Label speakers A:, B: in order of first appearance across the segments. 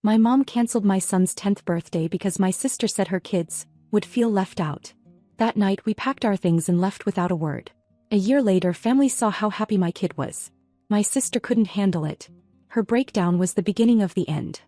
A: My mom canceled my son's 10th birthday because my sister said her kids would feel left out. That night we packed our things and left without a word. A year later, family saw how happy my kid was. My sister couldn't handle it. Her breakdown was the beginning of the end.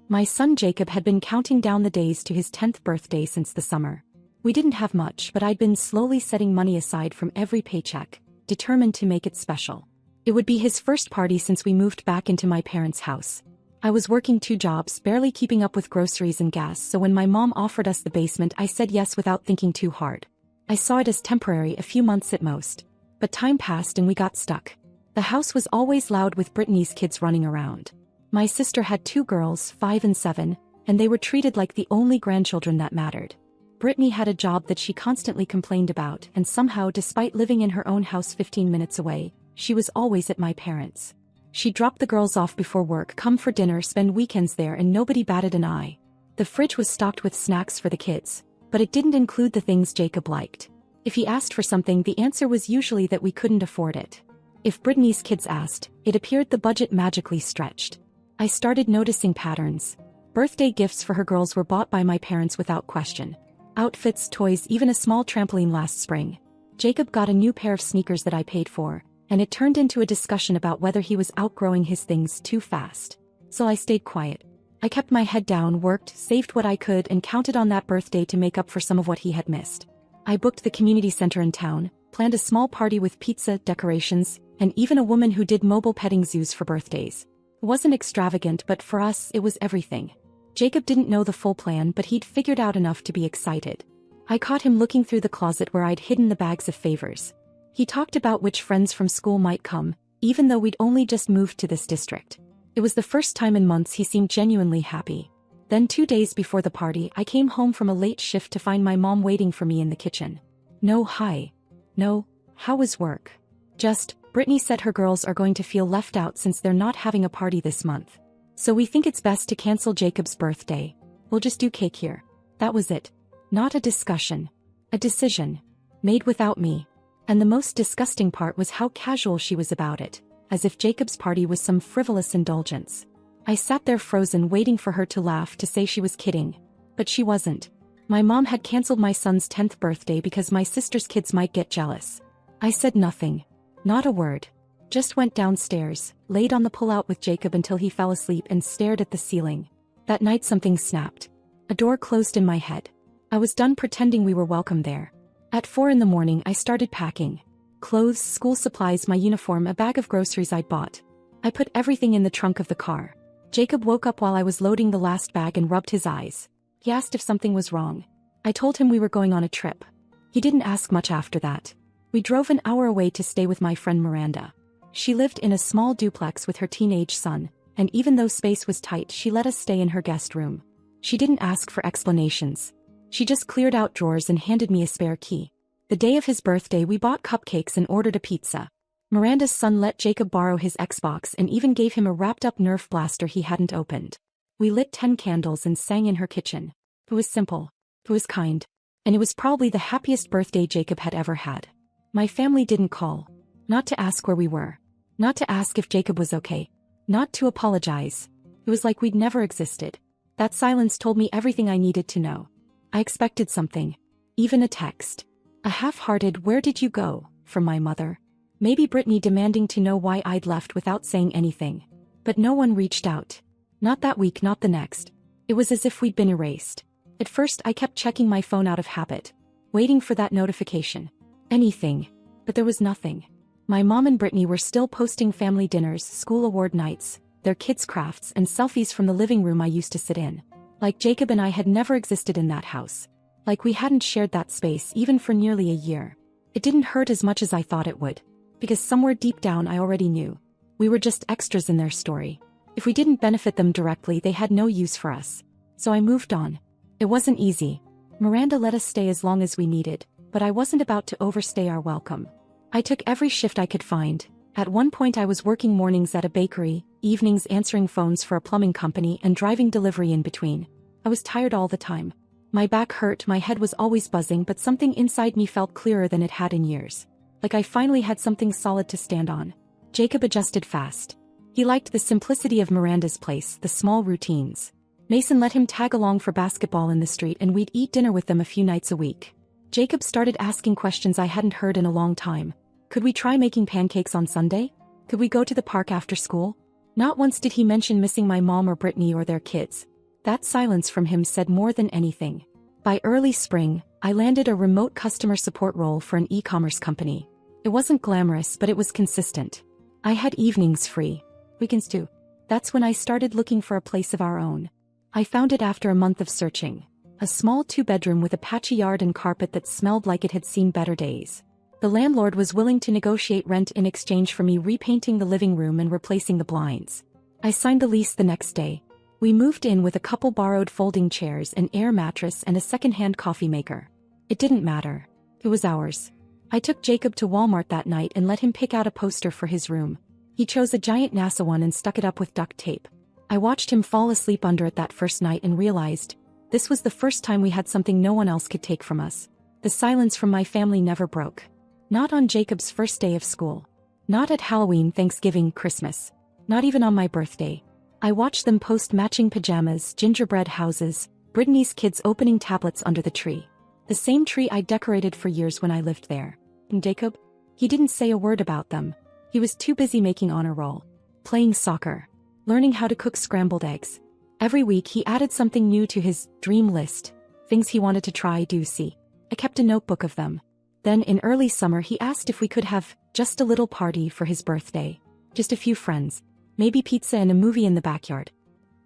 A: My son Jacob had been counting down the days to his 10th birthday since the summer. We didn't have much, but I'd been slowly setting money aside from every paycheck, determined to make it special. It would be his first party since we moved back into my parents' house. I was working 2 jobs, barely keeping up with groceries and gas, so when my mom offered us the basement, I said yes without thinking too hard. I saw it as temporary, a few months at most. But time passed and we got stuck. The house was always loud with Brittany's kids running around. My sister had 2 girls, 5 and 7, and they were treated like the only grandchildren that mattered. Brittany had a job that she constantly complained about, and somehow, despite living in her own house 15 minutes away, she was always at my parents'. She dropped the girls off before work, come for dinner, spend weekends there, and nobody batted an eye. The fridge was stocked with snacks for the kids, but it didn't include the things Jacob liked. If he asked for something, the answer was usually that we couldn't afford it. If Brittany's kids asked, it appeared the budget magically stretched. I started noticing patterns. Birthday gifts for her girls were bought by my parents without question. Outfits, toys, even a small trampoline last spring. Jacob got a new pair of sneakers that I paid for, and it turned into a discussion about whether he was outgrowing his things too fast. So I stayed quiet. I kept my head down, worked, saved what I could, and counted on that birthday to make up for some of what he had missed. I booked the community center in town, planned a small party with pizza, decorations, and even a woman who did mobile petting zoos for birthdays. It wasn't extravagant, but for us, it was everything. Jacob didn't know the full plan, but he'd figured out enough to be excited. I caught him looking through the closet where I'd hidden the bags of favors. He talked about which friends from school might come, even though we'd only just moved to this district. It was the first time in months he seemed genuinely happy. Then 2 days before the party, I came home from a late shift to find my mom waiting for me in the kitchen. No hi. No, how was work? Just, Brittany said her girls are going to feel left out since they're not having a party this month. So we think it's best to cancel Jacob's birthday. We'll just do cake here. That was it. Not a discussion. A decision. Made without me. And the most disgusting part was how casual she was about it, as if Jacob's party was some frivolous indulgence. I sat there frozen, waiting for her to laugh, to say she was kidding. But she wasn't. My mom had canceled my son's 10th birthday because my sister's kids might get jealous. I said nothing. Not a word. Just went downstairs, laid on the pull-out with Jacob until he fell asleep, and stared at the ceiling. That night something snapped. A door closed in my head. I was done pretending we were welcome there. At 4 in the morning I started packing. Clothes, school supplies, my uniform, a bag of groceries I'd bought. I put everything in the trunk of the car. Jacob woke up while I was loading the last bag and rubbed his eyes. He asked if something was wrong. I told him we were going on a trip. He didn't ask much after that. We drove an hour away to stay with my friend Miranda. She lived in a small duplex with her teenage son, and even though space was tight, she let us stay in her guest room. She didn't ask for explanations. She just cleared out drawers and handed me a spare key. The day of his birthday we bought cupcakes and ordered a pizza. Miranda's son let Jacob borrow his Xbox and even gave him a wrapped-up Nerf blaster he hadn't opened. We lit 10 candles and sang in her kitchen. It was simple. It was kind. And it was probably the happiest birthday Jacob had ever had. My family didn't call. Not to ask where we were. Not to ask if Jacob was okay. Not to apologize. It was like we'd never existed. That silence told me everything I needed to know. I expected something. Even a text. A half-hearted "where did you go?" from my mother. Maybe Brittany demanding to know why I'd left without saying anything. But no one reached out. Not that week, not the next. It was as if we'd been erased. At first I kept checking my phone out of habit. Waiting for that notification. Anything. But there was nothing. My mom and Brittany were still posting family dinners, school award nights, their kids' crafts, and selfies from the living room I used to sit in. Like Jacob and I had never existed in that house. Like we hadn't shared that space even for nearly a year. It didn't hurt as much as I thought it would. Because somewhere deep down I already knew. We were just extras in their story. If we didn't benefit them directly, they had no use for us. So I moved on. It wasn't easy. Miranda let us stay as long as we needed, but I wasn't about to overstay our welcome. I took every shift I could find. At one point I was working mornings at a bakery, evenings answering phones for a plumbing company, and driving delivery in between. I was tired all the time. My back hurt, my head was always buzzing, but something inside me felt clearer than it had in years. Like I finally had something solid to stand on. Jacob adjusted fast. He liked the simplicity of Miranda's place, the small routines. Mason let him tag along for basketball in the street and we'd eat dinner with them a few nights a week. Jacob started asking questions I hadn't heard in a long time. Could we try making pancakes on Sunday? Could we go to the park after school? Not once did he mention missing my mom or Brittany or their kids. That silence from him said more than anything. By early spring, I landed a remote customer support role for an e-commerce company. It wasn't glamorous, but it was consistent. I had evenings free. Weekends too. That's when I started looking for a place of our own. I found it after a month of searching. A small 2-bedroom with a patchy yard and carpet that smelled like it had seen better days. The landlord was willing to negotiate rent in exchange for me repainting the living room and replacing the blinds. I signed the lease the next day. We moved in with a couple borrowed folding chairs, an air mattress, and a second-hand coffee maker. It didn't matter. It was ours. I took Jacob to Walmart that night and let him pick out a poster for his room. He chose a giant NASA one and stuck it up with duct tape. I watched him fall asleep under it that first night and realized, this was the first time we had something no one else could take from us. The silence from my family never broke. Not on Jacob's first day of school. Not at Halloween, Thanksgiving, Christmas. Not even on my birthday. I watched them post matching pajamas, gingerbread houses, Brittany's kids opening tablets under the tree. The same tree I decorated for years when I lived there. And Jacob? He didn't say a word about them. He was too busy making honor roll. Playing soccer. Learning how to cook scrambled eggs. Every week he added something new to his dream list. Things he wanted to try, do, see. I kept a notebook of them. Then in early summer he asked if we could have just a little party for his birthday. Just a few friends. Maybe pizza and a movie in the backyard.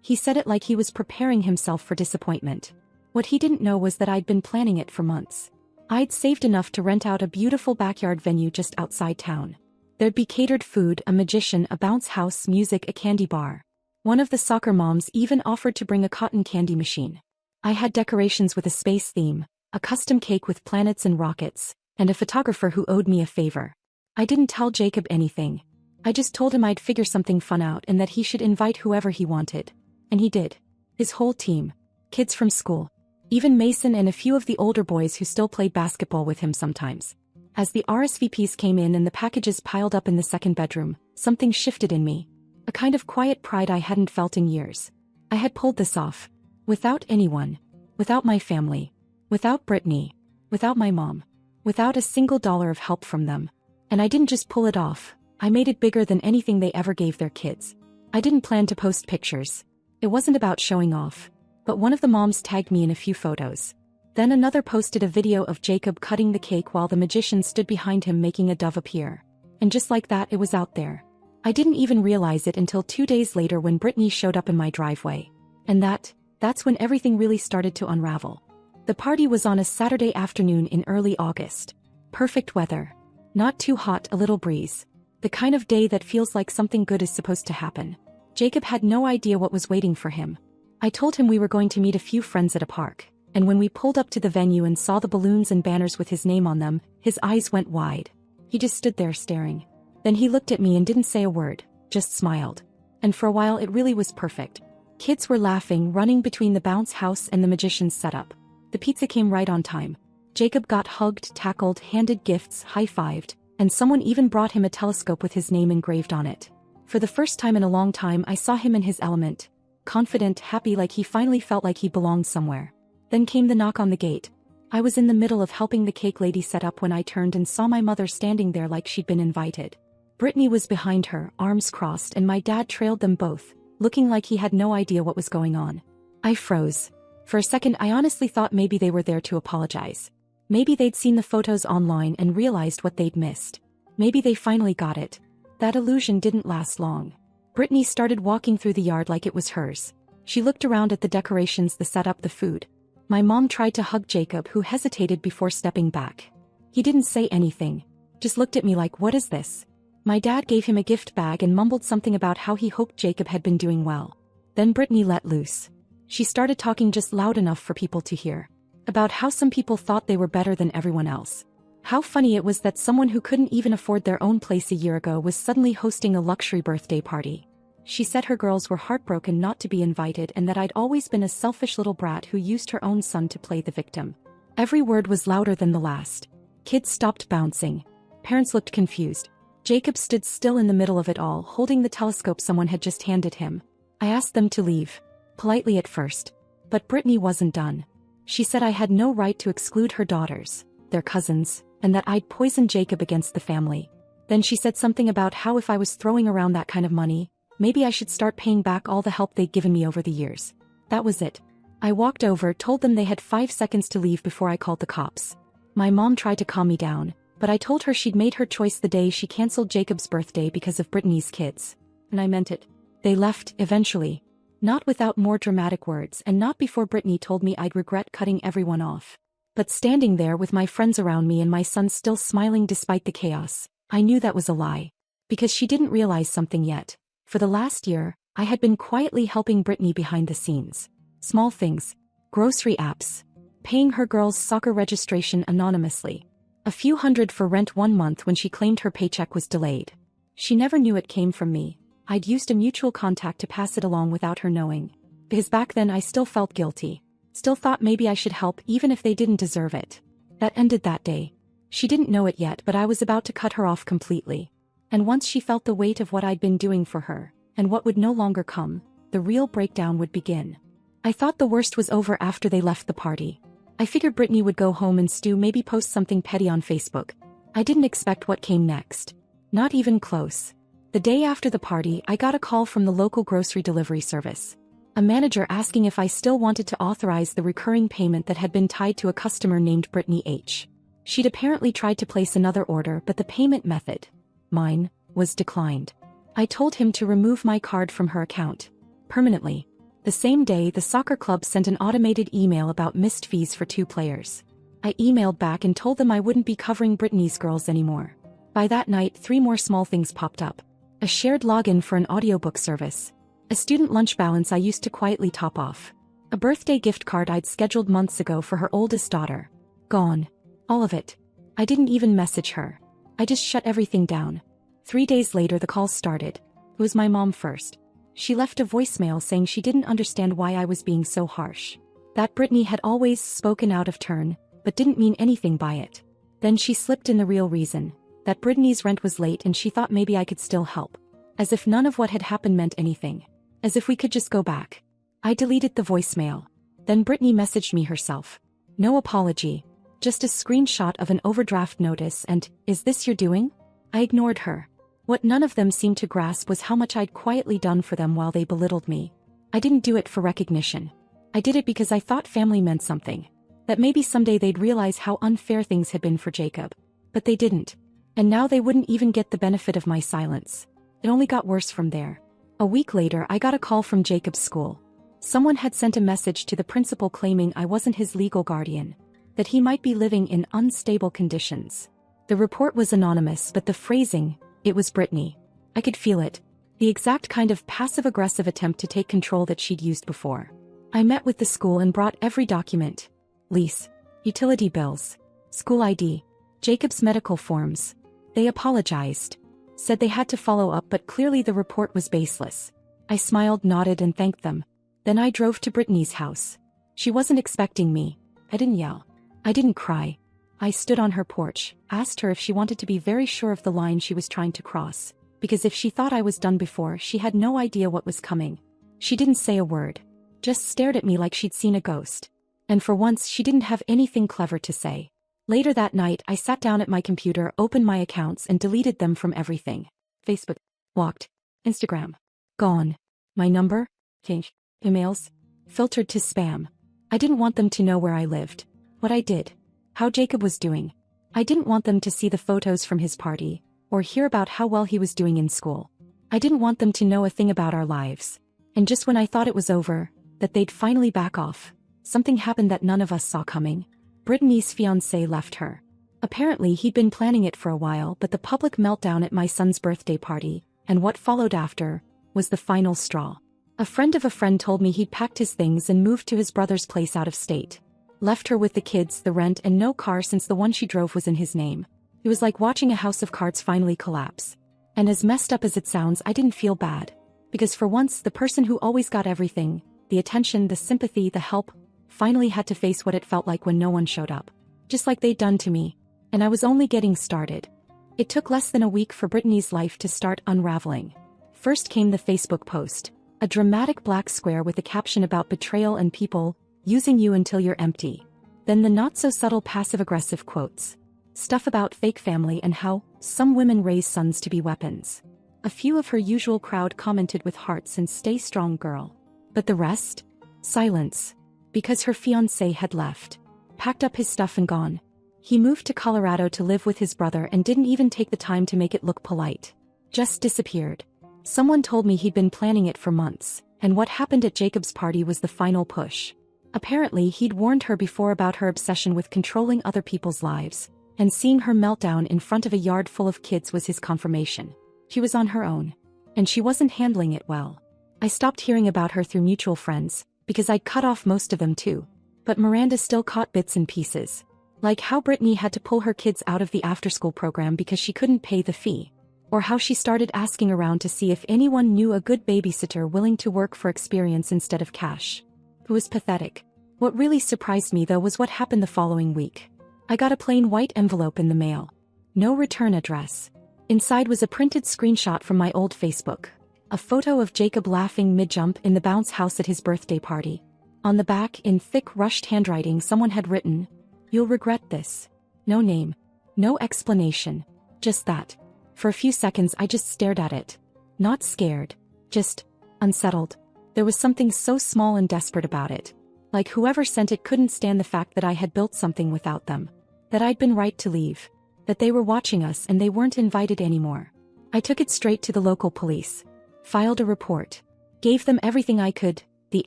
A: He said it like he was preparing himself for disappointment. What he didn't know was that I'd been planning it for months. I'd saved enough to rent out a beautiful backyard venue just outside town. There'd be catered food, a magician, a bounce house, music, a candy bar. One of the soccer moms even offered to bring a cotton candy machine. I had decorations with a space theme, a custom cake with planets and rockets, and a photographer who owed me a favor. I didn't tell Jacob anything. I just told him I'd figure something fun out and that he should invite whoever he wanted. And he did. His whole team. Kids from school. Even Mason and a few of the older boys who still played basketball with him sometimes. As the RSVPs came in and the packages piled up in the second bedroom, something shifted in me. A kind of quiet pride I hadn't felt in years. I had pulled this off. Without anyone. Without my family. Without Brittany. Without my mom. Without a single dollar of help from them. And I didn't just pull it off. I made it bigger than anything they ever gave their kids. I didn't plan to post pictures. It wasn't about showing off. But one of the moms tagged me in a few photos. Then another posted a video of Jacob cutting the cake while the magician stood behind him making a dove appear. And just like that, it was out there. I didn't even realize it until 2 days later when Brittany showed up in my driveway. And that's when everything really started to unravel. The party was on a Saturday afternoon in early August. Perfect weather. Not too hot, a little breeze. The kind of day that feels like something good is supposed to happen. Jacob had no idea what was waiting for him. I told him we were going to meet a few friends at a park, and when we pulled up to the venue and saw the balloons and banners with his name on them, his eyes went wide. He just stood there staring. Then he looked at me and didn't say a word, just smiled. And for a while it really was perfect. Kids were laughing, running between the bounce house and the magician's setup. The pizza came right on time. Jacob got hugged, tackled, handed gifts, high-fived, and someone even brought him a telescope with his name engraved on it. For the first time in a long time I saw him in his element. Confident, happy, like he finally felt like he belonged somewhere. Then came the knock on the gate. I was in the middle of helping the cake lady set up when I turned and saw my mother standing there like she'd been invited. Brittany was behind her, arms crossed, and my dad trailed them both, looking like he had no idea what was going on. I froze. For a second I honestly thought maybe they were there to apologize. Maybe they'd seen the photos online and realized what they'd missed. Maybe they finally got it. That illusion didn't last long. Brittany started walking through the yard like it was hers. She looked around at the decorations, the setup, the food. My mom tried to hug Jacob, who hesitated before stepping back. He didn't say anything. Just looked at me like, what is this? My dad gave him a gift bag and mumbled something about how he hoped Jacob had been doing well. Then Brittany let loose. She started talking just loud enough for people to hear. About how some people thought they were better than everyone else. How funny it was that someone who couldn't even afford their own place a year ago was suddenly hosting a luxury birthday party. She said her girls were heartbroken not to be invited and that I'd always been a selfish little brat who used her own son to play the victim. Every word was louder than the last. Kids stopped bouncing. Parents looked confused. Jacob stood still in the middle of it all, holding the telescope someone had just handed him. I asked them to leave. Politely at first. But Brittany wasn't done. She said I had no right to exclude her daughters, their cousins, and that I'd poisoned Jacob against the family. Then she said something about how if I was throwing around that kind of money, maybe I should start paying back all the help they'd given me over the years. That was it. I walked over, told them they had 5 seconds to leave before I called the cops. My mom tried to calm me down, but I told her she'd made her choice the day she canceled Jacob's birthday because of Brittany's kids. And I meant it. They left, eventually. Not without more dramatic words, and not before Brittany told me I'd regret cutting everyone off. But standing there with my friends around me and my son still smiling despite the chaos, I knew that was a lie. Because she didn't realize something yet. For the last year, I had been quietly helping Brittany behind the scenes. Small things. Grocery apps. Paying her girls' soccer registration anonymously. A few hundred for rent one month when she claimed her paycheck was delayed. She never knew it came from me. I'd used a mutual contact to pass it along without her knowing. Because back then I still felt guilty. Still thought maybe I should help even if they didn't deserve it. That ended that day. She didn't know it yet, but I was about to cut her off completely. And once she felt the weight of what I'd been doing for her, and what would no longer come, the real breakdown would begin. I thought the worst was over after they left the party. I figured Brittany would go home and stew, maybe post something petty on Facebook. I didn't expect what came next. Not even close. The day after the party, I got a call from the local grocery delivery service. A manager asking if I still wanted to authorize the recurring payment that had been tied to a customer named Brittany H. She'd apparently tried to place another order, but the payment method, mine, was declined. I told him to remove my card from her account. Permanently. The same day, the soccer club sent an automated email about missed fees for 2 players. I emailed back and told them I wouldn't be covering Brittany's girls anymore. By that night, 3 more small things popped up. A shared login for an audiobook service. A student lunch balance I used to quietly top off. A birthday gift card I'd scheduled months ago for her oldest daughter. Gone. All of it. I didn't even message her. I just shut everything down. 3 days later the calls started. It was my mom first. She left a voicemail saying she didn't understand why I was being so harsh. That Brittany had always spoken out of turn, but didn't mean anything by it. Then she slipped in the real reason. That Brittany's rent was late and she thought maybe I could still help. As if none of what had happened meant anything. As if we could just go back. I deleted the voicemail. Then Brittany messaged me herself. No apology. Just a screenshot of an overdraft notice and, "Is this your doing?" I ignored her. What none of them seemed to grasp was how much I'd quietly done for them while they belittled me. I didn't do it for recognition. I did it because I thought family meant something. That maybe someday they'd realize how unfair things had been for Jacob. But they didn't. And now they wouldn't even get the benefit of my silence. It only got worse from there. A week later I got a call from Jacob's school. Someone had sent a message to the principal claiming I wasn't his legal guardian. That he might be living in unstable conditions. The report was anonymous, but the phrasing, it was Brittany. I could feel it. The exact kind of passive-aggressive attempt to take control that she'd used before. I met with the school and brought every document. Lease. Utility bills. School ID. Jacob's medical forms. They apologized. Said they had to follow up, but clearly the report was baseless. I smiled, nodded, and thanked them. Then I drove to Brittany's house. She wasn't expecting me. I didn't yell. I didn't cry. I stood on her porch, asked her if she wanted to be very sure of the line she was trying to cross, because if she thought I was done before, she had no idea what was coming. She didn't say a word. Just stared at me like she'd seen a ghost. And for once she didn't have anything clever to say. Later that night I sat down at my computer, opened my accounts and deleted them from everything. Facebook. Blocked. Instagram. Gone. My number? Changed. Emails? Filtered to spam. I didn't want them to know where I lived. What I did. How Jacob was doing. I didn't want them to see the photos from his party, or hear about how well he was doing in school. I didn't want them to know a thing about our lives. And just when I thought it was over, that they'd finally back off, something happened that none of us saw coming. Brittany's fiancé left her. Apparently he'd been planning it for a while, but the public meltdown at my son's birthday party, and what followed after, was the final straw. A friend of a friend told me he'd packed his things and moved to his brother's place out of state. Left her with the kids, the rent, and no car since the one she drove was in his name. It was like watching a house of cards finally collapse. And as messed up as it sounds, I didn't feel bad. Because for once, the person who always got everything, the attention, the sympathy, the help, finally had to face what it felt like when no one showed up. Just like they'd done to me. And I was only getting started. It took less than a week for Brittany's life to start unraveling. First came the Facebook post, a dramatic black square with a caption about betrayal and people using you until you're empty. Then the not-so-subtle passive-aggressive quotes. Stuff about fake family and how some women raise sons to be weapons. A few of her usual crowd commented with hearts and "Stay strong, girl." But the rest? Silence. Because her fiancé had left. Packed up his stuff and gone. He moved to Colorado to live with his brother and didn't even take the time to make it look polite. Just disappeared. Someone told me he'd been planning it for months, and what happened at Jacob's party was the final push. Apparently he'd warned her before about her obsession with controlling other people's lives, and seeing her meltdown in front of a yard full of kids was his confirmation. She was on her own. And she wasn't handling it well. I stopped hearing about her through mutual friends, because I'd cut off most of them too. But Miranda still caught bits and pieces. Like how Brittany had to pull her kids out of the after-school program because she couldn't pay the fee. Or how she started asking around to see if anyone knew a good babysitter willing to work for experience instead of cash. It was pathetic. What really surprised me though was what happened the following week. I got a plain white envelope in the mail. No return address. Inside was a printed screenshot from my old Facebook. A photo of Jacob laughing mid-jump in the bounce house at his birthday party. On the back, in thick, rushed handwriting, someone had written, "You'll regret this." No name. No explanation. Just that. For a few seconds I just stared at it. Not scared. Just unsettled. There was something so small and desperate about it. Like whoever sent it couldn't stand the fact that I had built something without them. That I'd been right to leave. That they were watching us and they weren't invited anymore. I took it straight to the local police. Filed a report. Gave them everything I could, the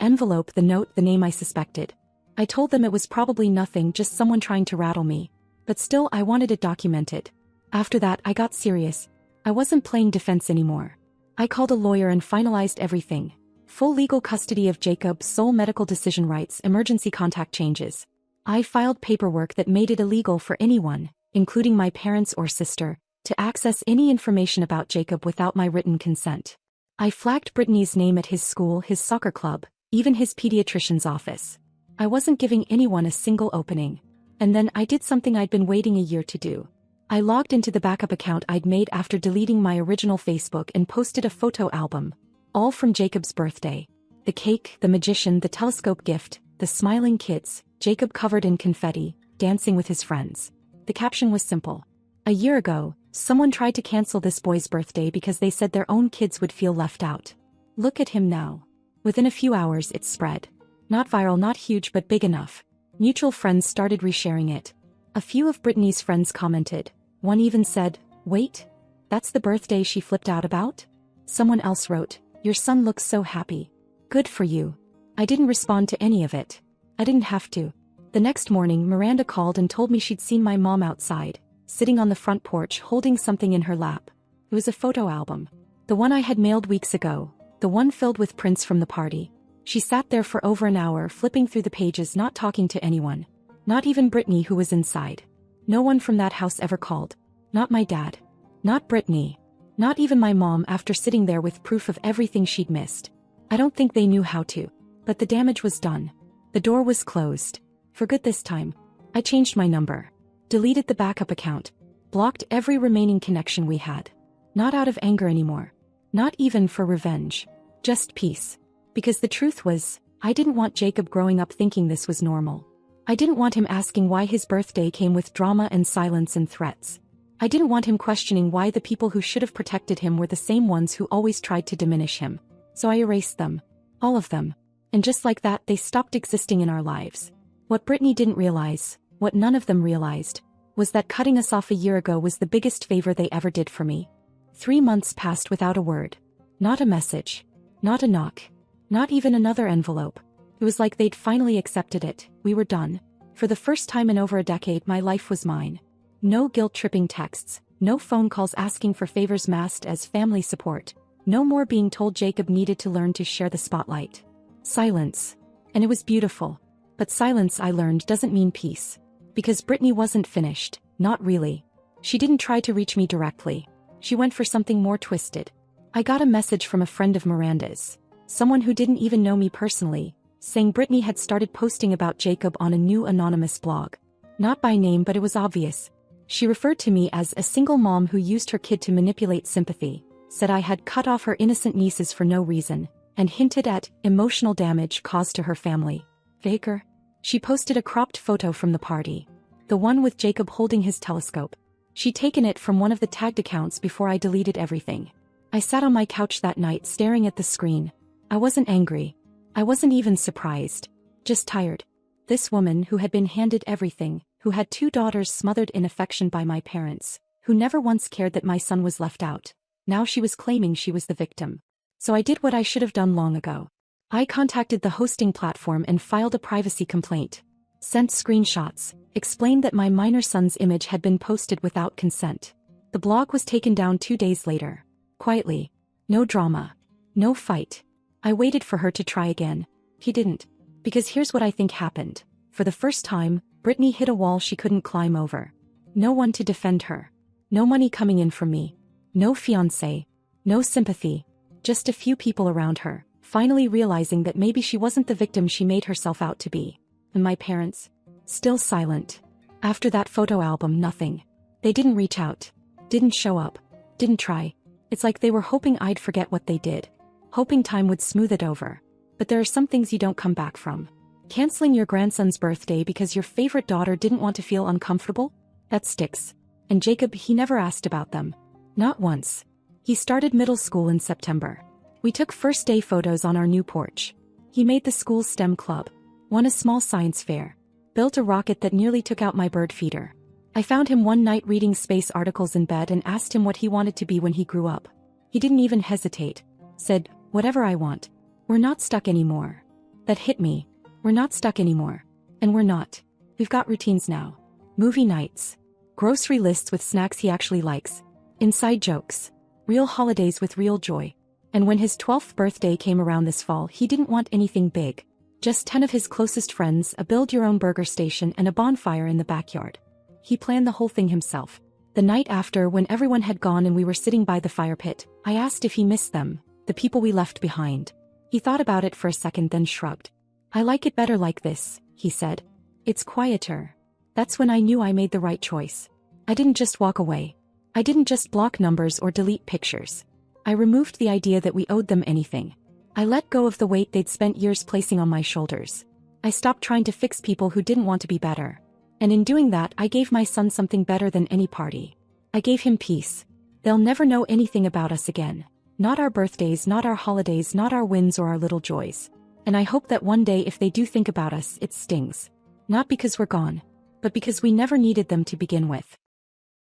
A: envelope, the note, the name I suspected. I told them it was probably nothing, just someone trying to rattle me. But still I wanted it documented. After that I got serious. I wasn't playing defense anymore. I called a lawyer and finalized everything. Full legal custody of Jacob, sole medical decision rights, emergency contact changes. I filed paperwork that made it illegal for anyone, including my parents or sister, to access any information about Jacob without my written consent. I flagged Brittany's name at his school, his soccer club, even his pediatrician's office. I wasn't giving anyone a single opening. And then I did something I'd been waiting a year to do. I logged into the backup account I'd made after deleting my original Facebook and posted a photo album. All from Jacob's birthday. The cake, the magician, the telescope gift, the smiling kids, Jacob covered in confetti, dancing with his friends. The caption was simple. A year ago, someone tried to cancel this boy's birthday because they said their own kids would feel left out. Look at him now. Within a few hours it spread. Not viral, not huge, but big enough. Mutual friends started resharing it. A few of Brittany's friends commented. One even said, "Wait, that's the birthday she flipped out about?" Someone else wrote, "Your son looks so happy. Good for you." I didn't respond to any of it. I didn't have to. The next morning Miranda called and told me she'd seen my mom outside, sitting on the front porch holding something in her lap. It was a photo album. The one I had mailed weeks ago, the one filled with prints from the party. She sat there for over an hour flipping through the pages, not talking to anyone. Not even Brittany, who was inside. No one from that house ever called. Not my dad. Not Brittany. Not even my mom, after sitting there with proof of everything she'd missed. I don't think they knew how to. But the damage was done. The door was closed. For good this time. I changed my number. Deleted the backup account. Blocked every remaining connection we had. Not out of anger anymore. Not even for revenge. Just peace. Because the truth was, I didn't want Jacob growing up thinking this was normal. I didn't want him asking why his birthday came with drama and silence and threats. I didn't want him questioning why the people who should have protected him were the same ones who always tried to diminish him. So I erased them. All of them. And just like that, they stopped existing in our lives. What Brittany didn't realize, what none of them realized, was that cutting us off a year ago was the biggest favor they ever did for me. 3 months passed without a word. Not a message. Not a knock. Not even another envelope. It was like they'd finally accepted it. We were done. For the first time in over a decade, my life was mine. No guilt-tripping texts, no phone calls asking for favors masked as family support. No more being told Jacob needed to learn to share the spotlight. Silence. And it was beautiful. But silence, I learned, doesn't mean peace. Because Brittany wasn't finished. Not really. She didn't try to reach me directly. She went for something more twisted. I got a message from a friend of Miranda's. Someone who didn't even know me personally, saying Brittany had started posting about Jacob on a new anonymous blog. Not by name, but it was obvious. She referred to me as a single mom who used her kid to manipulate sympathy, said I had cut off her innocent nieces for no reason, and hinted at emotional damage caused to her family. Baker. She posted a cropped photo from the party. The one with Jacob holding his telescope. She'd taken it from one of the tagged accounts before I deleted everything. I sat on my couch that night staring at the screen. I wasn't angry. I wasn't even surprised. Just tired. This woman who had been handed everything, who had 2 daughters smothered in affection by my parents, who never once cared that my son was left out. Now she was claiming she was the victim. So I did what I should have done long ago. I contacted the hosting platform and filed a privacy complaint. Sent screenshots, explained that my minor son's image had been posted without consent. The blog was taken down 2 days later. Quietly. No drama. No fight. I waited for her to try again. He didn't. Because here's what I think happened. For the first time, Brittany hit a wall she couldn't climb over. No one to defend her. No money coming in from me. No fiancé. No sympathy. Just a few people around her, finally realizing that maybe she wasn't the victim she made herself out to be. And my parents? Still silent. After that photo album, nothing. They didn't reach out. Didn't show up. Didn't try. It's like they were hoping I'd forget what they did. Hoping time would smooth it over. But there are some things you don't come back from. Canceling your grandson's birthday because your favorite daughter didn't want to feel uncomfortable? That sticks. And Jacob, he never asked about them. Not once. He started middle school in September. We took first day photos on our new porch. He made the school's STEM club. Won a small science fair. Built a rocket that nearly took out my bird feeder. I found him one night reading space articles in bed and asked him what he wanted to be when he grew up. He didn't even hesitate. Said, whatever I want. We're not stuck anymore. That hit me. We're not stuck anymore. And we're not. We've got routines now. Movie nights. Grocery lists with snacks he actually likes. Inside jokes. Real holidays with real joy. And when his 12th birthday came around this fall, he didn't want anything big. Just 10 of his closest friends, a build-your-own-burger station and a bonfire in the backyard. He planned the whole thing himself. The night after, when everyone had gone and we were sitting by the fire pit, I asked if he missed them, the people we left behind. He thought about it for a second, then shrugged. I like it better like this, he said. It's quieter. That's when I knew I made the right choice. I didn't just walk away. I didn't just block numbers or delete pictures. I removed the idea that we owed them anything. I let go of the weight they'd spent years placing on my shoulders. I stopped trying to fix people who didn't want to be better. And in doing that, I gave my son something better than any party. I gave him peace. They'll never know anything about us again. Not our birthdays, not our holidays, not our wins or our little joys. And I hope that one day if they do think about us, it stings. Not because we're gone, but because we never needed them to begin with.